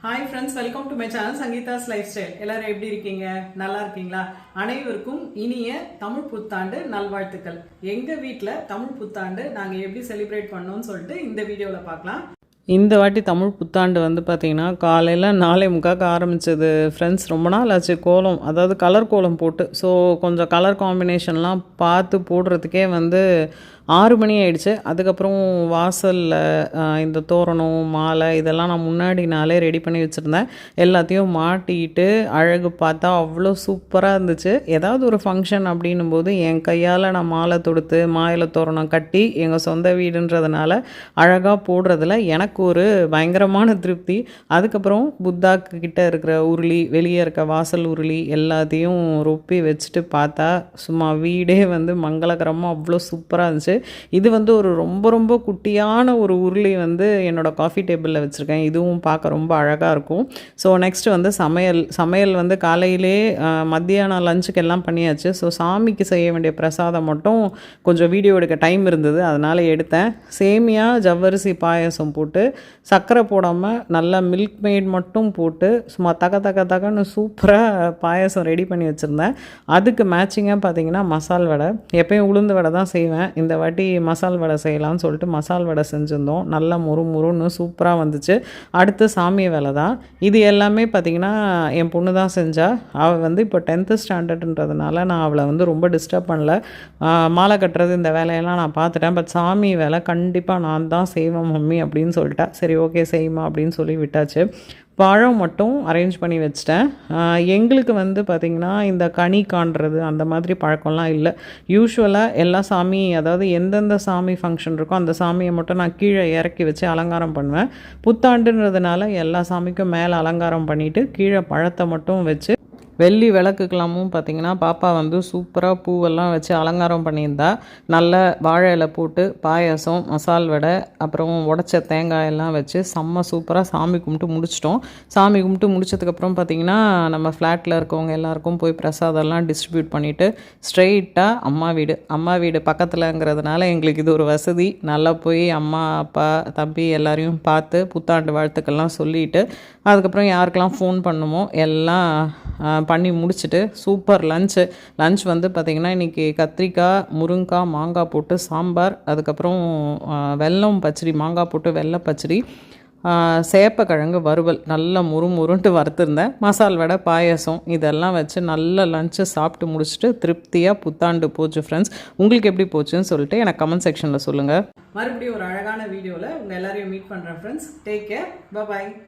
Hi friends, welcome to my channel Sangeetha's life style. எல்லாரும் எப்படி இருக்கீங்க? நல்லா இருக்கீங்களா? அனைவருக்கும் இனிய தமிழ் புத்தாண்டு நல்வாழ்த்துக்கள். எங்கள் வீட்டில் தமிழ் புத்தாண்டு நாங்கள் எப்படி செலிப்ரேட் பண்ணோம்னு சொல்லிட்டு இந்த வீடியோவில் பார்க்கலாம். இந்த வாட்டி தமிழ் புத்தாண்டு வந்து பார்த்திங்கன்னா காலையில் 4:45 ஆரம்பித்தது ஃப்ரெண்ட்ஸ். ரொம்ப நாள் ஆச்சு கோலம், அதாவது கலர் கோலம் போட்டு. ஸோ கொஞ்சம் கலர் காம்பினேஷன்லாம் பார்த்து போடுறதுக்கே வந்து 6 மணி ஆயிடுச்சு. அதுக்கப்புறம் வாசலில் இந்த தோரணம் மாலை இதெல்லாம் நான் முன்னாடி நாளே ரெடி பண்ணி வச்சுருந்தேன். எல்லாத்தையும் மாட்டிக்கிட்டு அழகு பார்த்தா அவ்வளோ சூப்பராக இருந்துச்சு. ஏதாவது ஒரு ஃபங்க்ஷன் அப்படின்னும் போது என் கையால் நான் மாலை தொடுத்து மாயிலை தோரணம் கட்டி எங்கள் சொந்த வீடுன்றதுனால அழகாக போடுறதுல எனக்கு ஒரு பயங்கரமான திருப்தி. அதுக்கப்புறம் புத்தாக்கு கிட்ட இருக்கிற உருளி, வெளியே இருக்க வாசல் உருளி எல்லாத்தையும் ரொப்பி வச்சுட்டு பார்த்தா சும்மா வீடே வந்து மங்களகரமாக அவ்வளோ சூப்பராக இருந்துச்சு. இது வந்து ஒரு ரொம்ப ரொம்ப குட்டியான ஒரு உருளி வந்து என்னோடய காஃபி டேபிளில் வச்சுருக்கேன். இதுவும் பார்க்க ரொம்ப அழகாக இருக்கும். ஸோ நெக்ஸ்ட் வந்து சமையல் வந்து காலையிலே மத்தியானம் லஞ்சுக்கு எல்லாம் பண்ணியாச்சு. ஸோ சாமிக்கு செய்ய வேண்டிய பிரசாதம் மட்டும் கொஞ்சம் வீடியோ எடுக்க டைம் இருந்தது, அதனால் எடுத்தேன். சேமியா ஜவ்வரிசி பாயசம் போட்டு சர்க்கரை போடாமல் நல்லா மில்க் மேட் மட்டும் போட்டு சும்மா தகன்னு சூப்பராக பாயசம் ரெடி பண்ணி வச்சுருந்தேன். அதுக்கு மேட்சிங்காக பார்த்தீங்கன்னா மசால் வடை. எப்பயும் உளுந்து வடை தான் செய்வேன், இந்த வாட்டி மசால் வடை செய்யலாம்னு சொல்லிட்டு மசால் வடை செஞ்சுருந்தோம். நல்லா முறுன்னு சூப்பராக வந்துச்சு. அடுத்து சாமி வேலை தான். இது எல்லாமே பார்த்திங்கன்னா என் பொண்ணு தான் செஞ்சால். அவள் வந்து இப்போ 10th ஸ்டாண்டர்டுன்றதுனால நான் அவளை வந்து ரொம்ப டிஸ்டர்ப் பண்ணல. மாலை கட்டுறது இந்த வேலையெல்லாம் நான் பார்த்துட்டேன். பட் சாமி வேலை கண்டிப்பாக நான் தான் செய்வேன் மம்மி அப்படின்னு சொல்லிட்டா. சரி ஓகே செய்யுமா அப்படின்னு சொல்லி விட்டாச்சு. பழம் மட்டும் அரேஞ்ச் பண்ணி வச்சிட்டேன். எங்களுக்கு வந்து பார்த்திங்கன்னா இந்த கனி காண்றது அந்த மாதிரி பழக்கம்லாம் இல்லை. யூஸ்வலாக எல்லா சாமி, அதாவது எந்தெந்த சாமி ஃபங்க்ஷன் இருக்கோ அந்த சாமியை மட்டும் நான் கீழே இறக்கி வச்சு அலங்காரம் பண்ணுவேன். புத்தாண்டுன்றதுனால எல்லா சாமிக்கும் மேலே அலங்காரம் பண்ணிவிட்டு கீழே பழத்தை மட்டும் வச்சு வெள்ளி விளக்குக்கெல்லாமும் பார்த்திங்கன்னா பாப்பா வந்து சூப்பராக பூவெல்லாம் வச்சு அலங்காரம் பண்ணியிருந்தா. நல்ல வாழை இலை போட்டு பாயாசம், மசால் வடை, அப்புறம் உடச்ச தேங்காயெல்லாம் வச்சு செம்ம சூப்பராக சாமி கும்பிட்டு முடிச்சிட்டோம். சாமி கும்பிட்டு முடிச்சதுக்கப்புறம் பார்த்திங்கன்னா நம்ம ஃப்ளாட்டில் இருக்கவங்க எல்லாருக்கும் போய் பிரசாதம்லாம் டிஸ்ட்ரிபியூட் பண்ணிவிட்டு ஸ்ட்ரெயிட்டாக அம்மா வீடு பக்கத்தில்ங்கிறதுனால எங்களுக்கு இது ஒரு வசதி. நல்லா போய் அம்மா அப்பா தம்பி எல்லாரையும் பார்த்து புத்தாண்டு வாழ்த்துக்கள்லாம் சொல்லிவிட்டு அதுக்கப்புறம் யாருக்கெல்லாம் ஃபோன் பண்ணுமோ எல்லாம் பண்ணி முடிச்சுட்டு சூப்பர் லஞ்ச் வந்து பார்த்திங்கன்னா இன்றைக்கி கத்திரிக்காய், முருங்காய், மாங்காய் போட்டு சாம்பார், அதுக்கப்புறம் வெல்லம் பச்சடி, மாங்காய் போட்டு வெள்ளை பச்சடி, சேப்பக்கிழங்கு வறுவல், நல்லா முறுன்ட்டு வறுத்துருந்தேன், மசால் வடை, பாயசம் இதெல்லாம் வச்சு நல்ல லஞ்சை சாப்பிட்டு முடிச்சுட்டு திருப்தியாக புத்தாண்டு போச்சு ஃப்ரெண்ட்ஸ். உங்களுக்கு எப்படி போச்சுன்னு சொல்லிட்டு எனக்கு கமெண்ட் செக்ஷனில் சொல்லுங்கள். மறுபடியும் ஒரு அழகான வீடியோவில் உங்கள் எல்லாரையும் மீட் பண்ணுறேன் ஃப்ரெண்ட்ஸ். டேக் கேர், பாய்.